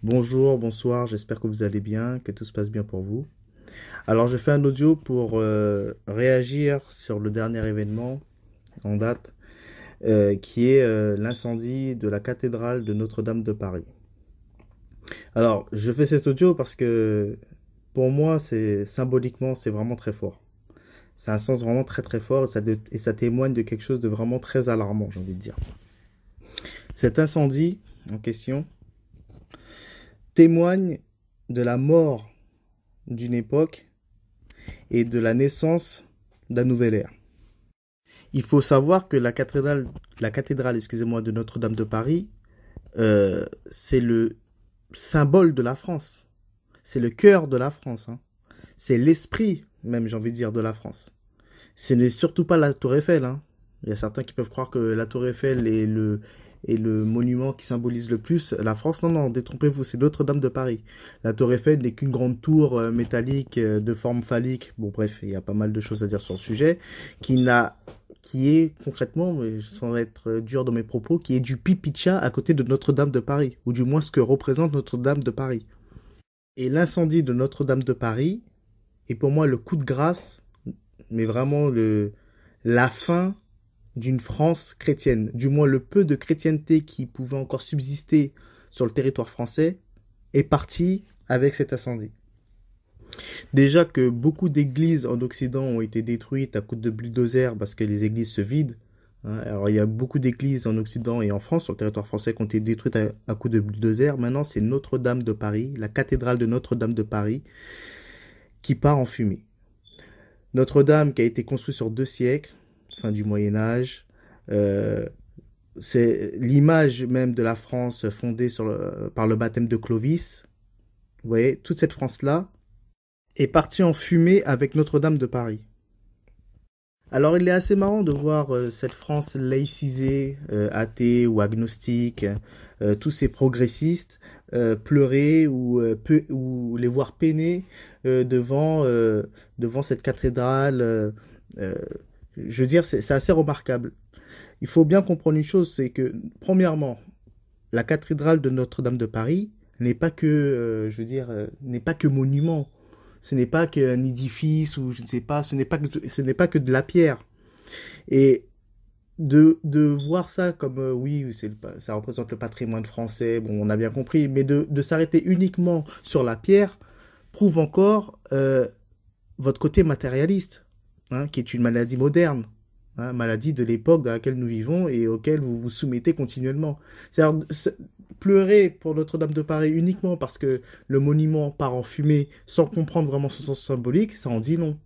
Bonjour, bonsoir, j'espère que vous allez bien, que tout se passe bien pour vous. Alors, je fais un audio pour réagir sur le dernier événement en date, qui est l'incendie de la cathédrale de Notre-Dame de Paris. Alors, je fais cet audio parce que pour moi, c'est symboliquement, c'est vraiment très fort. C'est un sens vraiment très très fort et ça témoigne de quelque chose de vraiment très alarmant, j'ai envie de dire. Cet incendie en question témoigne de la mort d'une époque et de la naissance d'un nouvel ère. Il faut savoir que la cathédrale, excusez-moi, de Notre-Dame de Paris, c'est le symbole de la France. C'est le cœur de la France, hein. C'est l'esprit, même, j'ai envie de dire, de la France. Ce n'est surtout pas la Tour Eiffel, hein. Il y a certains qui peuvent croire que la Tour Eiffel est le monument qui symbolise le plus la France. Non, non, détrompez-vous, c'est Notre-Dame de Paris. La Tour Eiffel n'est qu'une grande tour métallique de forme phallique. Bon, bref, il y a pas mal de choses à dire sur le sujet, qui n'a, qui est concrètement, mais sans être dur dans mes propos, qui est du pipi de chat à côté de Notre-Dame de Paris, ou du moins ce que représente Notre-Dame de Paris. Et l'incendie de Notre-Dame de Paris est pour moi le coup de grâce, mais vraiment la fin d'une France chrétienne, du moins le peu de chrétienté qui pouvait encore subsister sur le territoire français, est parti avec cet incendie. Déjà que beaucoup d'églises en Occident ont été détruites à coups de bulldozer parce que les églises se vident, hein. Alors il y a beaucoup d'églises en Occident et en France, sur le territoire français, qui ont été détruites à coups de bulldozer. Maintenant, c'est Notre-Dame de Paris, la cathédrale de Notre-Dame de Paris, qui part en fumée. Notre-Dame qui a été construite sur 2 siècles, fin du Moyen-Âge, euh, c'est l'image même de la France fondée par le baptême de Clovis. Vous voyez, toute cette France-là est partie en fumée avec Notre-Dame de Paris. Alors il est assez marrant de voir cette France laïcisée, athée ou agnostique, tous ces progressistes pleurer ou les voir peiner devant cette cathédrale. Euh, je veux dire, c'est assez remarquable. Il faut bien comprendre une chose, c'est que, premièrement, la cathédrale de Notre-Dame de Paris n'est pas que, je veux dire, n'est pas que monument. Ce n'est pas qu'un édifice ou je ne sais pas, ce n'est pas que de la pierre. Et de voir ça comme, oui, ça représente le patrimoine français, bon, on a bien compris, mais de s'arrêter uniquement sur la pierre prouve encore votre côté matérialiste, hein, qui est une maladie moderne, hein, maladie de l'époque dans laquelle nous vivons et auquel vous vous soumettez continuellement. C'est-à-dire, pleurer pour Notre-Dame de Paris uniquement parce que le monument part en fumée sans comprendre vraiment son sens symbolique, ça en dit long.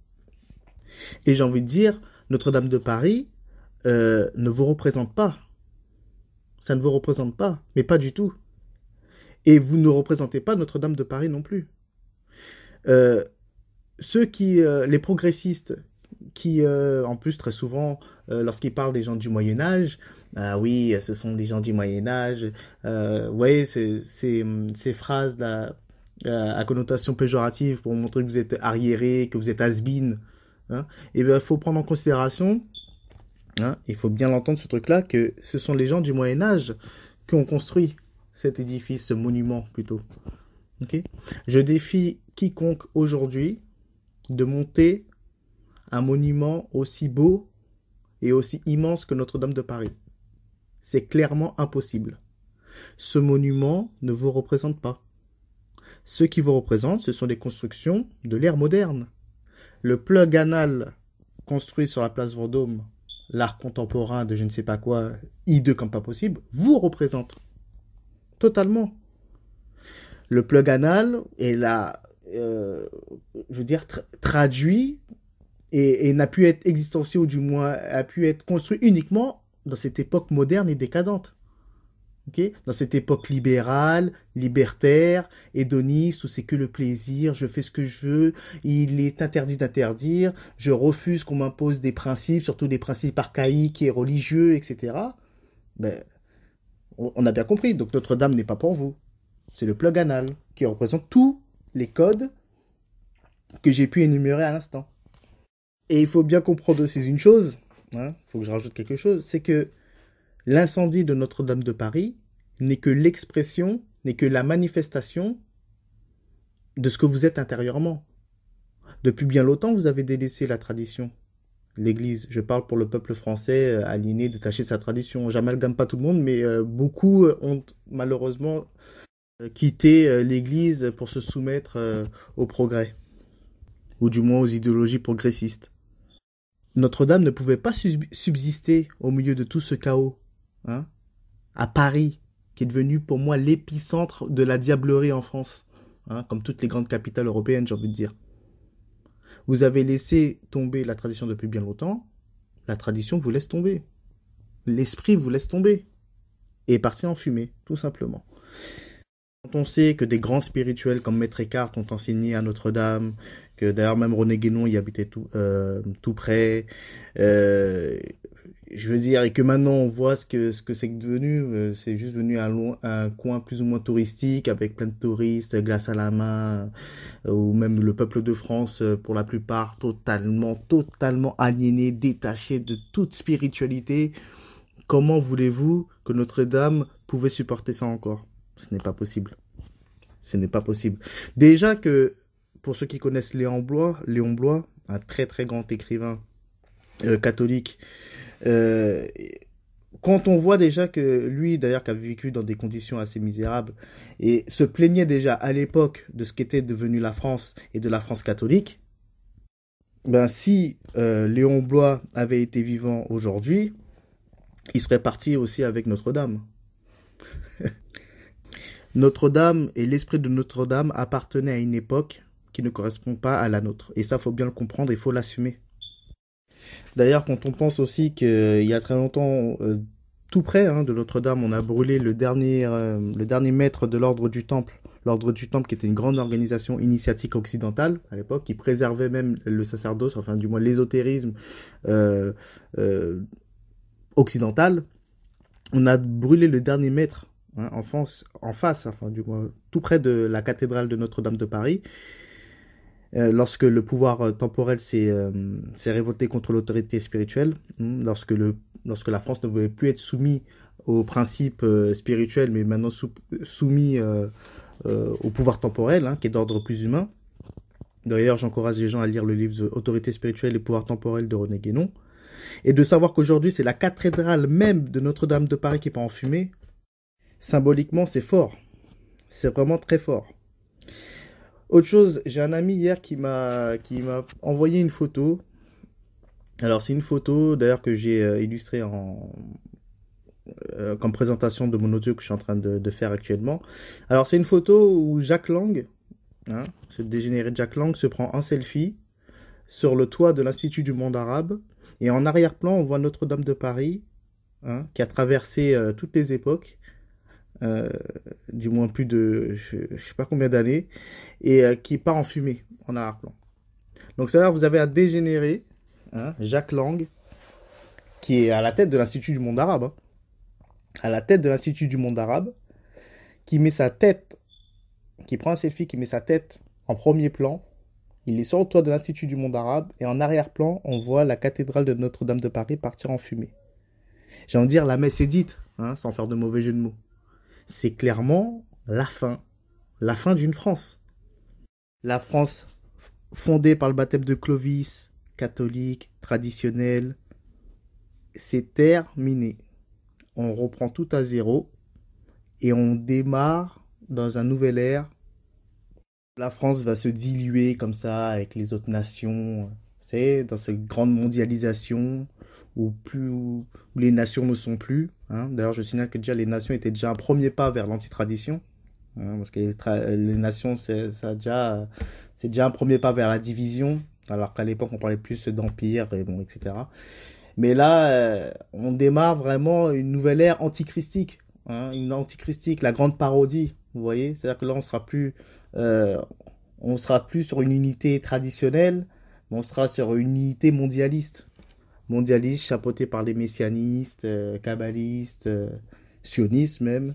Et j'ai envie de dire, Notre-Dame de Paris ne vous représente pas. Ça ne vous représente pas, mais pas du tout. Et vous ne représentez pas Notre-Dame de Paris non plus. Euh, les progressistes, qui, en plus, très souvent, lorsqu'ils parlent des gens du Moyen Âge, ah oui, ce sont des gens du Moyen Âge. Ouais, ces phrases là, à connotation péjorative pour montrer que vous êtes arriéré, que vous êtes has-been. Hein. Et bien, il faut prendre en considération, hein, il faut bien l'entendre ce truc-là, que ce sont les gens du Moyen Âge qui ont construit cet édifice, ce monument plutôt. Okay. Je défie quiconque aujourd'hui de monter un monument aussi beau et aussi immense que Notre-Dame de Paris. C'est clairement impossible. Ce monument ne vous représente pas. Ce qui vous représente, ce sont des constructions de l'ère moderne. Le plug anal construit sur la place Vendôme, l'art contemporain de je ne sais pas quoi, hideux comme pas possible, vous représente totalement. Le plug anal est là, je veux dire, traduit et n'a pu être existencié ou du moins a pu être construit uniquement dans cette époque moderne et décadente. Okay, dans cette époque libérale, libertaire, hédoniste, où c'est que le plaisir, je fais ce que je veux, il est interdit d'interdire, je refuse qu'on m'impose des principes, surtout des principes archaïques et religieux, etc. Ben, on a bien compris, donc Notre-Dame n'est pas pour vous. C'est le plug anal qui représente tous les codes que j'ai pu énumérer à l'instant. Et il faut bien comprendre aussi une chose, hein, faut que je rajoute quelque chose, c'est que l'incendie de Notre-Dame de Paris n'est que l'expression n'est que la manifestation de ce que vous êtes intérieurement. Depuis bien longtemps, vous avez délaissé la tradition. L'Église, je parle pour le peuple français aliéné, détaché de sa tradition. J'amalgame pas tout le monde, mais beaucoup ont malheureusement quitté l'Église pour se soumettre au progrès, ou du moins aux idéologies progressistes. Notre-Dame ne pouvait pas subsister au milieu de tout ce chaos, hein, à Paris, qui est devenu pour moi l'épicentre de la diablerie en France, hein, comme toutes les grandes capitales européennes, j'ai envie de dire. Vous avez laissé tomber la tradition depuis bien longtemps, la tradition vous laisse tomber. L'esprit vous laisse tomber. Et est parti en fumée, tout simplement. Quand on sait que des grands spirituels comme Maître Eckhart ont enseigné à Notre-Dame, que d'ailleurs même René Guénon y habitait tout près, je veux dire, et que maintenant on voit ce que c'est devenu, c'est juste devenu un coin plus ou moins touristique avec plein de touristes, glace à la main, ou même le peuple de France pour la plupart totalement aliéné, détaché de toute spiritualité. Comment voulez-vous que Notre-Dame pouvait supporter ça encore? Ce n'est pas possible. Ce n'est pas possible. Déjà que, pour ceux qui connaissent Léon Bloy, un très très grand écrivain catholique, quand on voit déjà que lui, d'ailleurs, qui a vécu dans des conditions assez misérables, et se plaignait déjà à l'époque de ce qu'était devenu la France et de la France catholique, ben si Léon Bloy avait été vivant aujourd'hui, il serait parti aussi avec Notre-Dame. Notre-Dame et l'esprit de Notre-Dame appartenaient à une époque qui ne correspond pas à la nôtre. Et ça, faut bien le comprendre, il faut l'assumer. D'ailleurs, quand on pense aussi qu'il y a très longtemps, tout près de Notre-Dame, on a brûlé le dernier maître de l'ordre du Temple. L'ordre du Temple qui était une grande organisation initiatique occidentale à l'époque, qui préservait même le sacerdoce, enfin du moins l'ésotérisme occidental. On a brûlé le dernier maître en face, enfin du moins tout près de la cathédrale de Notre-Dame de Paris, lorsque le pouvoir temporel s'est révolté contre l'autorité spirituelle, lorsque la France ne voulait plus être soumise aux principes spirituels, mais maintenant soumis au pouvoir temporel, qui est d'ordre plus humain. D'ailleurs, j'encourage les gens à lire le livre Autorité spirituelle et pouvoir temporel de René Guénon, et de savoir qu'aujourd'hui c'est la cathédrale même de Notre-Dame de Paris qui est pas en fumée. Symboliquement, c'est fort. C'est vraiment très fort. Autre chose, j'ai un ami hier qui m'a envoyé une photo. Alors, c'est une photo, d'ailleurs, que j'ai illustrée comme présentation de mon audio que je suis en train de faire actuellement. Alors, c'est une photo où Jack Lang, ce dégénéré Jack Lang, se prend en selfie sur le toit de l'Institut du monde arabe. Et en arrière-plan, on voit Notre-Dame de Paris, qui a traversé toutes les époques. Du moins plus de je sais pas combien d'années, et qui part en fumée en arrière-plan. Donc c'est-à-dire vous avez un dégénéré, Jack Lang, qui est à la tête de l'Institut du monde arabe, à la tête de l'Institut du monde arabe, qui prend un selfie, qui met sa tête en premier plan. Il est sur le toit de l'Institut du monde arabe, et en arrière-plan on voit la cathédrale de Notre-Dame de Paris partir en fumée. J'ai envie de dire, la messe est dite, sans faire de mauvais jeu de mots. C'est clairement la fin d'une France. La France fondée par le baptême de Clovis, catholique, traditionnelle, c'est terminé. On reprend tout à zéro et on démarre dans un nouvel ère. La France va se diluer comme ça avec les autres nations, vous savez, dans cette grande mondialisation où les nations ne sont plus. D'ailleurs, je signale que déjà les nations étaient déjà un premier pas vers l'antitradition. Parce que les nations, c'est déjà un premier pas vers la division, alors qu'à l'époque, on parlait plus d'empire, et bon, etc. Mais là, on démarre vraiment une nouvelle ère antichristique. Une antichristique, la grande parodie, vous voyez. C'est-à-dire que là, on sera plus sur une unité traditionnelle, mais on sera sur une unité mondialiste. Mondialiste, chapeauté par les messianistes, kabbalistes, sionistes même.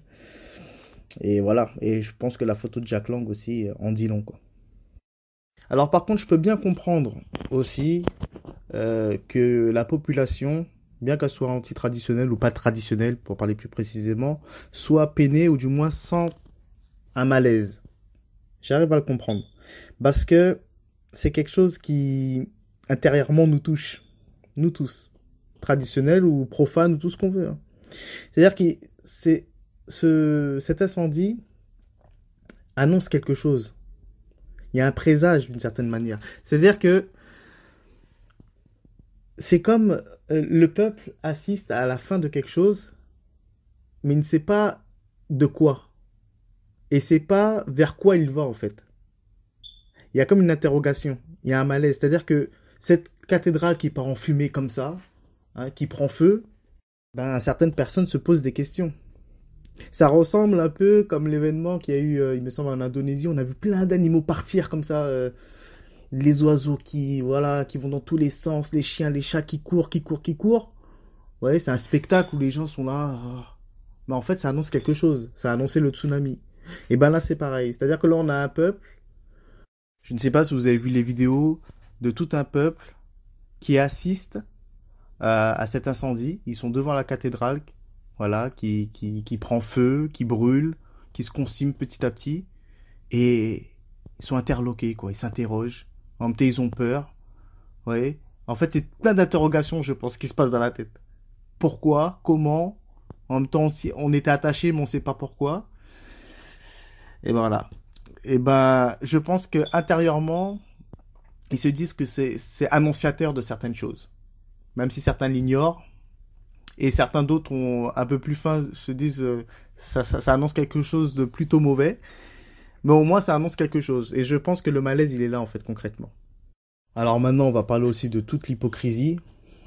Et voilà. Et je pense que la photo de Jack Lang aussi en dit long, quoi. Alors par contre, je peux bien comprendre aussi que la population, bien qu'elle soit anti-traditionnelle ou pas traditionnelle, pour parler plus précisément, soit peinée ou du moins un malaise. J'arrive à le comprendre. Parce que c'est quelque chose qui, intérieurement, nous touche. Nous tous. Traditionnel ou profane ou tout ce qu'on veut, hein. C'est-à-dire que cet incendie annonce quelque chose. Il y a un présage d'une certaine manière. C'est-à-dire que c'est comme le peuple assiste à la fin de quelque chose, mais il ne sait pas de quoi. Et c'est pas vers quoi il va en fait. Il y a comme une interrogation, il y a un malaise. C'est-à-dire que cette cathédrale qui part en fumée comme ça, hein, qui prend feu, ben, certaines personnes se posent des questions. Ça ressemble un peu comme l'événement qu'il y a eu, il me semble, en Indonésie. On a vu plein d'animaux partir comme ça. Les oiseaux qui, voilà, qui vont dans tous les sens, les chiens, les chats qui courent, qui courent, qui courent. Ouais, c'est un spectacle où les gens sont là. Mais en fait, ça annonce quelque chose. Ça a annoncé le tsunami. Et ben là, c'est pareil. C'est-à-dire que là, on a un peuple. Je ne sais pas si vous avez vu les vidéos de tout un peuple qui assiste à cet incendie. Ils sont devant la cathédrale, voilà, qui prend feu, qui brûle, qui se consume petit à petit. Et ils sont interloqués, quoi. Ils s'interrogent. En même temps, ils ont peur. Ouais. En fait, c'est plein d'interrogations, je pense, qui se passent dans la tête. Pourquoi? Comment? En même temps, on était attaché, mais on ne sait pas pourquoi. Et ben voilà. Et ben, je pense que intérieurement, ils se disent que c'est annonciateur de certaines choses. Même si certains l'ignorent, et certains d'autres ont un peu plus faim, se disent ça annonce quelque chose de plutôt mauvais. Mais au moins, ça annonce quelque chose. Et je pense que le malaise, il est là, en fait, concrètement. Alors maintenant, on va parler aussi de toute l'hypocrisie,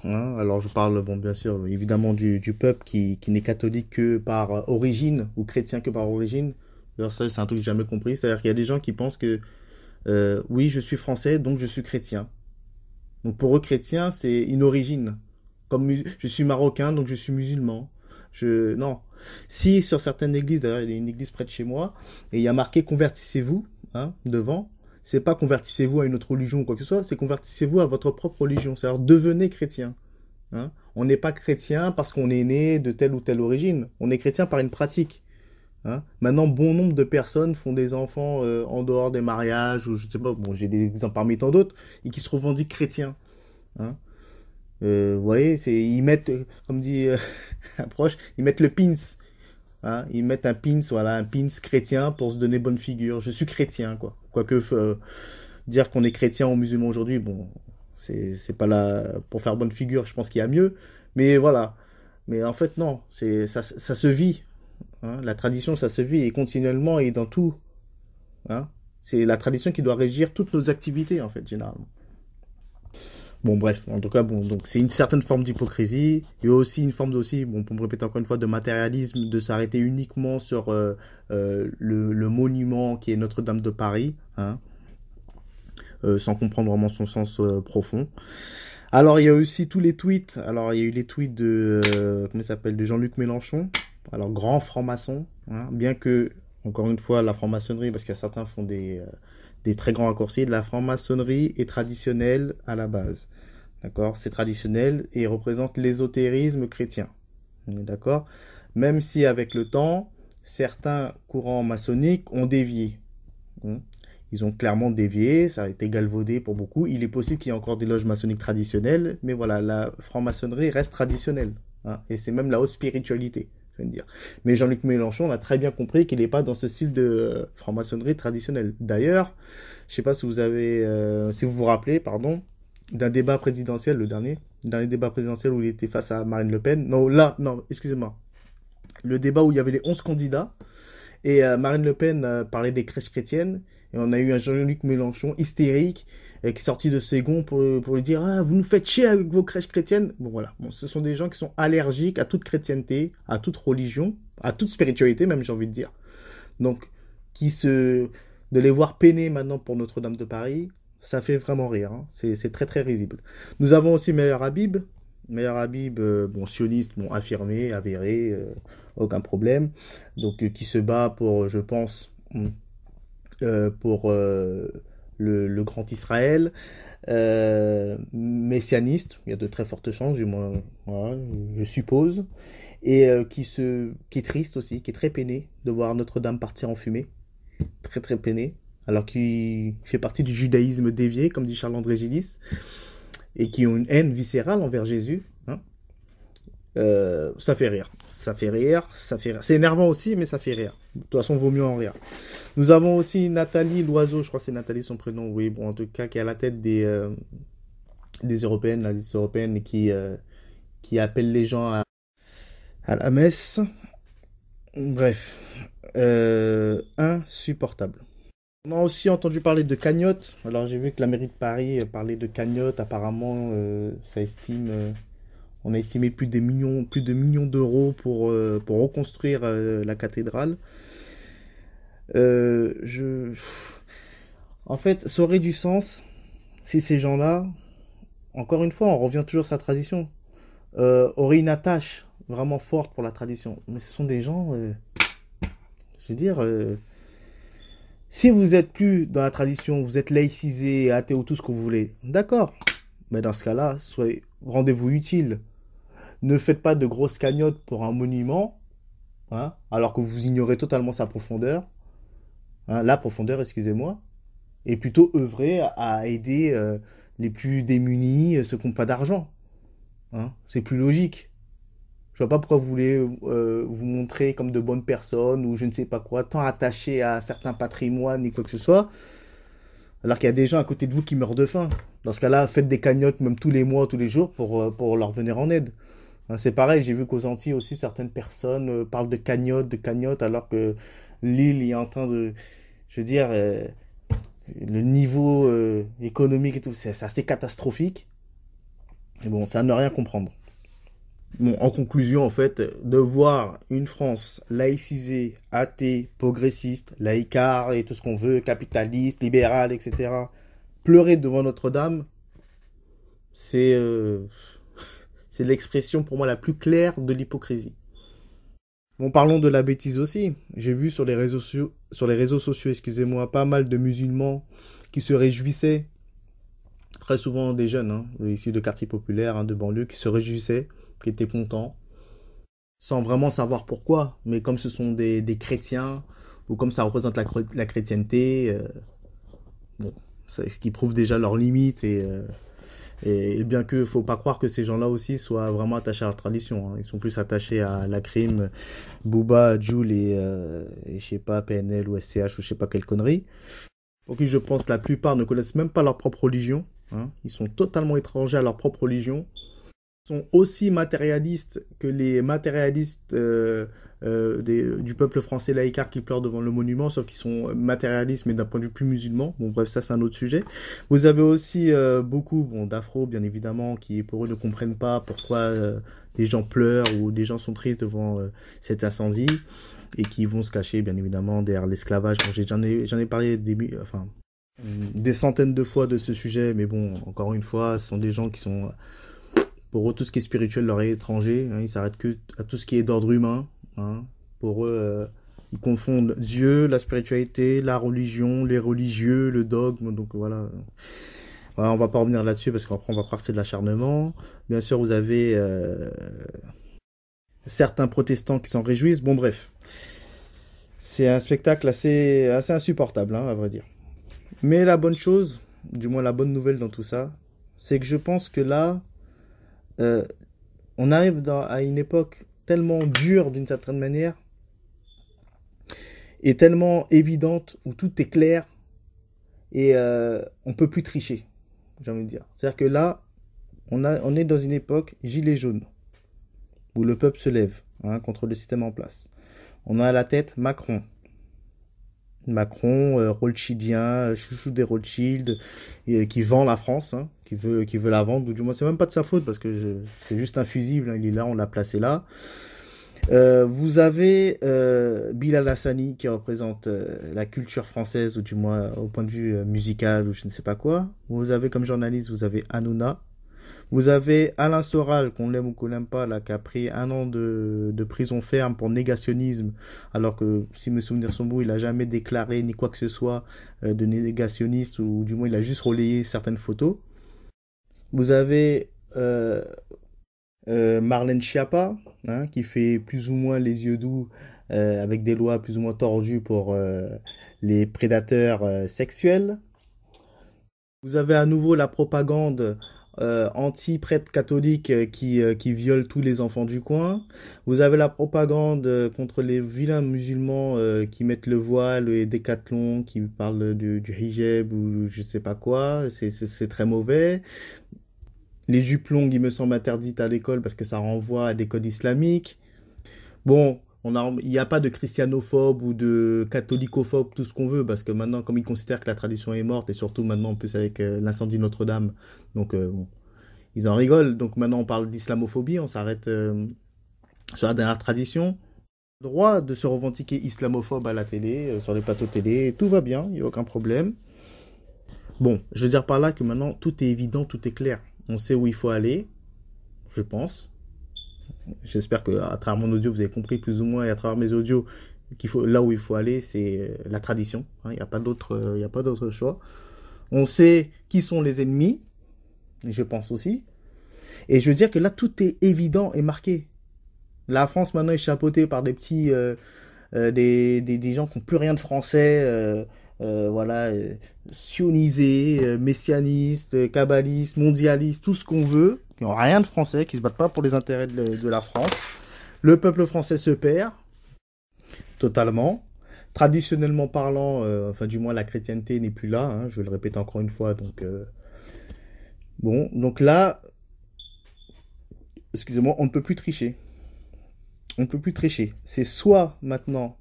hein. Alors je parle, bon, bien sûr, évidemment, du peuple qui n'est catholique que par origine, ou chrétien que par origine. Alors ça, c'est un truc que j'ai jamais compris. C'est-à-dire qu'il y a des gens qui pensent que, oui, je suis français, donc je suis chrétien. Donc pour eux, chrétien, c'est une origine. Comme je suis marocain, donc je suis musulman. Non. Si sur certaines églises, d'ailleurs, il y a une église près de chez moi, et il y a marqué convertissez-vous, hein, devant, c'est pas convertissez-vous à une autre religion ou quoi que ce soit, c'est convertissez-vous à votre propre religion. C'est-à-dire devenez chrétien. Hein. On n'est pas chrétien parce qu'on est né de telle ou telle origine. On est chrétien par une pratique. Hein. Maintenant, bon nombre de personnes font des enfants en dehors des mariages, ou je sais pas, bon, j'ai des exemples parmi tant d'autres, et qui se revendiquent chrétiens. Hein. Vous voyez, ils mettent, comme dit un proche, ils mettent le pins. Hein, ils mettent un pins, voilà, un pins chrétien pour se donner bonne figure. Je suis chrétien, quoi. Quoique dire qu'on est chrétien ou musulman aujourd'hui, bon, c'est pas là pour faire bonne figure. Je pense qu'il y a mieux, mais voilà. Mais en fait, non, ça se vit. Hein, la tradition, ça se vit et continuellement et dans tout. Hein. C'est la tradition qui doit régir toutes nos activités, en fait, généralement. Bon, bref, en tout cas, bon, donc c'est une certaine forme d'hypocrisie et aussi une forme aussi, bon, pour me répéter encore une fois, de matérialisme, de s'arrêter uniquement sur le monument qui est Notre-Dame de Paris, hein, sans comprendre vraiment son sens profond. Alors, il y a aussi tous les tweets. Alors, il y a eu les tweets de, comment il s'appelle, de Jean-Luc Mélenchon. Alors, grand franc-maçon, hein, bien que, encore une fois, la franc-maçonnerie, parce qu'il y a certains font des très grands raccourcis, la franc-maçonnerie est traditionnelle à la base. D'accord? C'est traditionnel et représente l'ésotérisme chrétien. D'accord? Même si avec le temps, certains courants maçonniques ont dévié. Ils ont clairement dévié, ça a été galvaudé pour beaucoup. Il est possible qu'il y ait encore des loges maçonniques traditionnelles, mais voilà, la franc-maçonnerie reste traditionnelle. Hein, et c'est même la haute spiritualité, je veux dire. Mais Jean-Luc Mélenchon, on a très bien compris qu'il n'est pas dans ce style de franc-maçonnerie traditionnelle. D'ailleurs, je ne sais pas si si vous vous rappelez, pardon, d'un débat présidentiel, le dernier débat présidentiel où il était face à Marine Le Pen. Non, excusez-moi. Le débat où il y avait les 11 candidats, et Marine Le Pen parlait des crèches chrétiennes, et on a eu un Jean-Luc Mélenchon hystérique, qui est sorti de ses gonds pour lui dire « Ah, vous nous faites chier avec vos crèches chrétiennes !» Bon, voilà. Bon, ce sont des gens qui sont allergiques à toute chrétienté, à toute religion, à toute spiritualité même, j'ai envie de dire. Donc, de les voir peiner maintenant pour Notre-Dame de Paris, ça fait vraiment rire. Hein. C'est très, très risible. Nous avons aussi Meir Habib. Meir Habib, bon, sioniste, bon, affirmé, avéré, aucun problème. Donc, qui se bat pour, je pense, pour le grand Israël, messianiste, il y a de très fortes chances, du moins, voilà, je suppose, et qui est triste aussi, qui est très peiné de voir Notre-Dame partir en fumée. très très peiné, alors qu'il fait partie du judaïsme dévié, comme dit Charles-André Gillis, et qui ont une haine viscérale envers Jésus. Hein. Ça fait rire. Ça fait rire, ça fait rire. C'est énervant aussi, mais ça fait rire. De toute façon, vaut mieux en rire. Nous avons aussi Nathalie Loiseau, je crois que c'est Nathalie son prénom, oui, bon, en tout cas, qui est à la tête des Européennes, la liste européenne, et qui appelle les gens à la messe. Bref, insupportable. On a aussi entendu parler de cagnotte. Alors j'ai vu que la mairie de Paris parlait de cagnotte. Apparemment, ça estime, on a estimé plus de millions d'euros pour reconstruire la cathédrale. Euh, je, En fait, ça aurait du sens si ces gens-là, encore une fois, on revient toujours sur la tradition, auraient une attache vraiment forte pour la tradition. Mais ce sont des gens, je veux dire, si vous êtes plus dans la tradition, vous êtes laïcisé, athée ou tout ce que vous voulez, d'accord. Mais dans ce cas-là, rendez-vous utile. Ne faites pas de grosses cagnottes pour un monument, hein, alors que vous ignorez totalement sa profondeur, hein, la profondeur, excusez-moi, et plutôt œuvrer à aider les plus démunis, ceux qui n'ont pas d'argent. Hein. C'est plus logique. Je vois pas pourquoi vous voulez vous montrer comme de bonnes personnes ou je ne sais pas quoi, tant attachés à certains patrimoines ni quoi que ce soit, alors qu'il y a des gens à côté de vous qui meurent de faim. Dans ce cas-là, faites des cagnottes même tous les mois, tous les jours pour leur venir en aide. Hein, c'est pareil, j'ai vu qu'aux Antilles aussi, certaines personnes parlent de cagnottes, alors que l'île est en train de, je veux dire, le niveau économique et tout, c'est assez catastrophique. Et bon, ça ne rien comprendre. Bon, en conclusion, en fait, de voir une France laïcisée, athée, progressiste, laïcard et tout ce qu'on veut, capitaliste, libérale, etc., pleurer devant Notre-Dame, c'est c'est l'expression pour moi la plus claire de l'hypocrisie. Bon, parlons de la bêtise aussi. J'ai vu sur les réseaux sociaux, excusez-moi, pas mal de musulmans qui se réjouissaient, très souvent des jeunes, hein, issus de quartiers populaires, hein, de banlieue, qui se réjouissaient, qui étaient contents, sans vraiment savoir pourquoi. Mais comme ce sont des chrétiens, ou comme ça représente la chrétienté, bon, ce qui prouve déjà leurs limites et bien que faut pas croire que ces gens-là aussi soient vraiment attachés à leur tradition. Hein. Ils sont plus attachés à la crime, Booba, Jul et je sais pas, PNL ou SCH ou je sais pas quelle connerie. Pour qui je pense la plupart ne connaissent même pas leur propre religion. Hein. Ils sont totalement étrangers à leur propre religion. Sont aussi matérialistes que les matérialistes du peuple français laïcard qui pleurent devant le monument, sauf qu'ils sont matérialistes mais d'un point de vue plus musulman. Bon bref, ça c'est un autre sujet. Vous avez aussi beaucoup d'afro bien évidemment qui pour eux ne comprennent pas pourquoi des gens pleurent ou des gens sont tristes devant cet incendie et qui vont se cacher bien évidemment derrière l'esclavage. Bon, j'en ai parlé des centaines de fois de ce sujet, mais bon, encore une fois, ce sont des gens qui sont pour eux, tout ce qui est spirituel leur est étranger. Hein, ils s'arrêtent que à tout ce qui est d'ordre humain. Hein. Pour eux, ils confondent Dieu, la spiritualité, la religion, les religieux, le dogme. Donc voilà. Voilà, on va pas revenir là-dessus parce qu'après on va partir de l'acharnement. Bien sûr, vous avez certains protestants qui s'en réjouissent. Bon, bref. C'est un spectacle assez insupportable, hein, à vrai dire. Mais la bonne chose, du moins la bonne nouvelle dans tout ça, c'est que je pense que là, euh, on arrive à une époque tellement dure d'une certaine manière et tellement évidente où tout est clair et on peut plus tricher, j'ai envie de dire. C'est-à-dire que là, on est dans une époque gilet jaune où le peuple se lève hein, contre le système en place. On a à la tête Macron. Macron, Rothschildien, chouchou des Rothschild, qui vend la France, hein, qui veut la vendre. Ou du moins, c'est même pas de sa faute parce que c'est juste un fusible. Hein, il est là, on l'a placé là. Vous avez Bilal Hassani qui représente la culture française, ou du moins au point de vue musical ou je ne sais pas quoi. Vous avez comme journaliste, vous avez Hanouna. Vous avez Alain Soral, qu'on l'aime ou qu'on l'aime pas, là, qui a pris 1 an de prison ferme pour négationnisme, alors que, si mes souvenirs sont bons, il a jamais déclaré ni quoi que ce soit de négationniste, ou du moins il a juste relayé certaines photos. Vous avez Marlène Schiappa, hein, qui fait plus ou moins les yeux doux avec des lois plus ou moins tordues pour les prédateurs sexuels. Vous avez à nouveau la propagande anti-prêtres catholiques qui violent tous les enfants du coin. Vous avez la propagande contre les vilains musulmans qui mettent le voile et décathlon, qui parlent du hijab ou je sais pas quoi. C'est très mauvais. Les jupes longues, il me semble interdites à l'école parce que ça renvoie à des codes islamiques. Bon, il n'y a pas de christianophobe ou de catholicophobe, tout ce qu'on veut, parce que maintenant, comme ils considèrent que la tradition est morte, et surtout maintenant, en plus avec l'incendie de Notre-Dame, donc bon, ils en rigolent. Donc maintenant, on parle d'islamophobie, on s'arrête sur la dernière tradition. Droit de se revendiquer islamophobe à la télé, sur les plateaux télé, tout va bien, il n'y a aucun problème. Bon, je veux dire par là que maintenant, tout est évident, tout est clair. On sait où il faut aller, je pense. J'espère que à travers mon audio, vous avez compris plus ou moins, et à travers mes audios, là où il faut aller, c'est la tradition. Il n'y a pas d'autre, il y a pas d'autre choix. On sait qui sont les ennemis, je pense aussi. Et je veux dire que là, tout est évident et marqué. La France maintenant est chapeautée par des petits, des gens qui n'ont plus rien de français, voilà, sionisés, messianistes, kabbalistes, mondialistes, tout ce qu'on veut, qui n'ont rien de français, qui se battent pas pour les intérêts de la France. Le peuple français se perd totalement. Traditionnellement parlant, enfin du moins la chrétienté n'est plus là, hein, je vais le répéter encore une fois. Donc bon, donc là, excusez-moi, on ne peut plus tricher. On ne peut plus tricher. C'est soit maintenant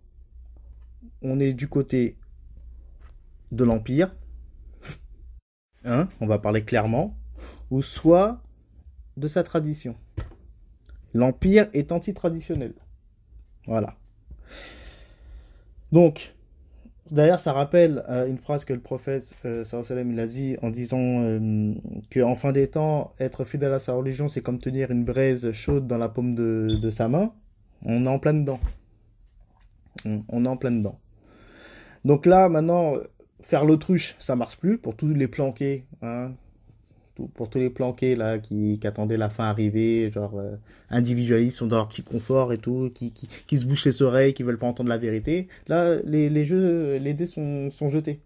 on est du côté de l'Empire, hein, on va parler clairement, ou soit de sa tradition. L'Empire est anti-traditionnel. Voilà. Donc, d'ailleurs, ça rappelle une phrase que le prophète sallallahu alayhi wa sallam, il a dit en disant qu'en fin des temps, être fidèle à sa religion, c'est comme tenir une braise chaude dans la paume de sa main. On est en plein dedans. On est en plein dedans. Donc là, maintenant, faire l'autruche, ça marche plus pour tous les planqués, hein, pour tous les planqués là qui attendaient la fin arrivée, genre individualistes, sont dans leur petit confort et tout, qui se bouchent les oreilles, qui veulent pas entendre la vérité. Là, les dés sont jetés.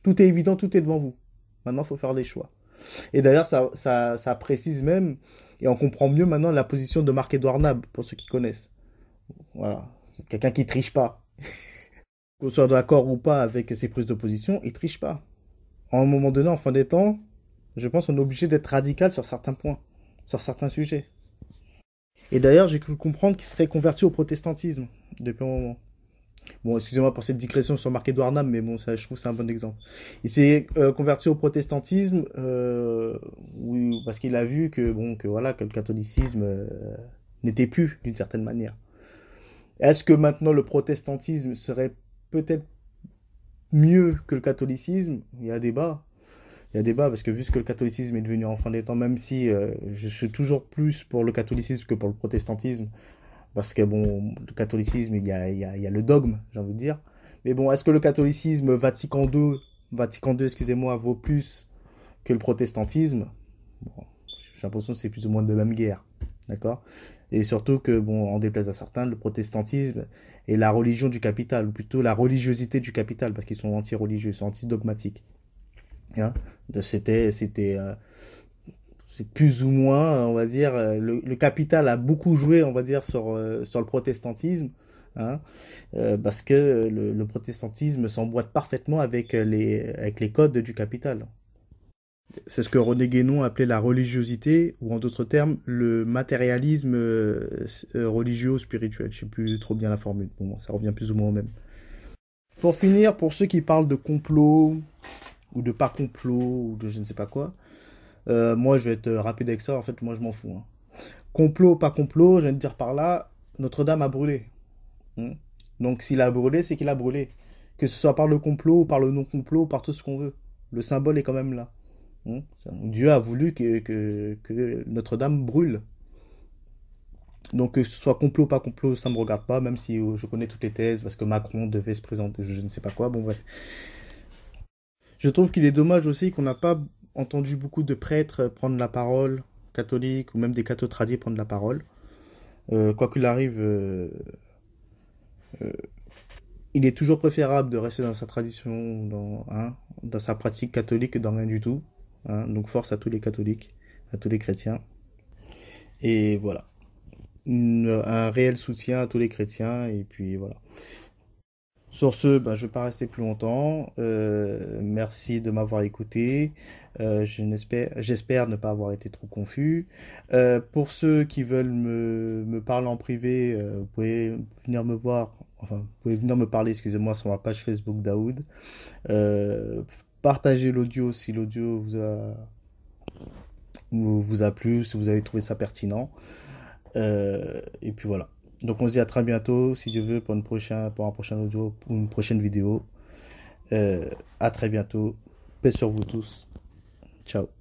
Tout est évident, tout est devant vous. Maintenant, il faut faire des choix. Et d'ailleurs, ça précise même, et on comprend mieux maintenant la position de Marc-Édouard Nab, pour ceux qui connaissent. Voilà. C'est quelqu'un qui triche pas. Qu'on soit d'accord ou pas avec ses prises de position, il triche pas. À un moment donné, en fin des temps, je pense qu'on est obligé d'être radical sur certains points, sur certains sujets. Et d'ailleurs, j'ai cru comprendre qu'il serait converti au protestantisme depuis un moment. Bon, excusez-moi pour cette digression sur Marc-Édouard Nab, mais bon, ça, je trouve que c'est un bon exemple. Il s'est converti au protestantisme, oui, parce qu'il a vu que bon, que voilà, que le catholicisme n'était plus d'une certaine manière. Est-ce que maintenant le protestantisme serait peut-être mieux que le catholicisme? Il y a débat. Il y a débat parce que vu ce que le catholicisme est devenu en fin des temps, même si je suis toujours plus pour le catholicisme que pour le protestantisme, parce que bon, le catholicisme, il y a le dogme, j'ai envie de dire. Mais bon, est-ce que le catholicisme Vatican II, excusez-moi, vaut plus que le protestantisme? Bon, j'ai l'impression que c'est plus ou moins de la même guerre, d'accord? Et surtout que, bon, en déplaise à certains, le protestantisme est la religion du capital, ou plutôt la religiosité du capital, parce qu'ils sont anti-religieux, ils sont anti-dogmatiques. Hein. C'est plus ou moins, on va dire, le capital a beaucoup joué, on va dire, sur le protestantisme, hein, parce que le protestantisme s'emboîte parfaitement avec les codes du capital. C'est ce que René Guénon appelait la religiosité, ou en d'autres termes, le matérialisme religieux-spirituel. Je sais plus trop bien la formule. Bon, ça revient plus ou moins au même. Pour finir, pour ceux qui parlent de complot, ou de pas complot, ou de je ne sais pas quoi, moi je vais être rapide avec ça, en fait, moi je m'en fous. Hein. Complot, pas complot, je viens de dire par là, Notre-Dame a brûlé. Hein. Donc s'il a brûlé, c'est qu'il a brûlé. Que ce soit par le complot, ou par le non-complot, ou par tout ce qu'on veut. Le symbole est quand même là. Dieu a voulu que Notre-Dame brûle. Donc que ce soit complot ou pas complot, ça me regarde pas, même si je connais toutes les thèses, parce que Macron devait se présenter, je ne sais pas quoi, bon bref. Je trouve qu'il est dommage aussi qu'on n'a pas entendu beaucoup de prêtres prendre la parole, catholiques, ou même des cathos tradis prendre la parole. Quoi qu'il arrive, Euh, il est toujours préférable de rester dans sa tradition, dans sa pratique catholique que dans rien du tout. Hein. Donc force à tous les catholiques, à tous les chrétiens. Et voilà. Un réel soutien à tous les chrétiens. Et puis voilà. Sur ce, bah, je ne vais pas rester plus longtemps. Merci de m'avoir écouté. J'espère ne pas avoir été trop confus. Pour ceux qui veulent me parler en privé, vous pouvez venir me voir. Enfin, vous pouvez venir me parler, excusez-moi, sur ma page Facebook Daoud. Partagez l'audio si l'audio vous a plu, si vous avez trouvé ça pertinent. Et puis voilà. Donc on se dit à très bientôt, si Dieu veut, pour un prochain audio, pour une prochaine vidéo. À très bientôt. Paix sur vous tous. Ciao.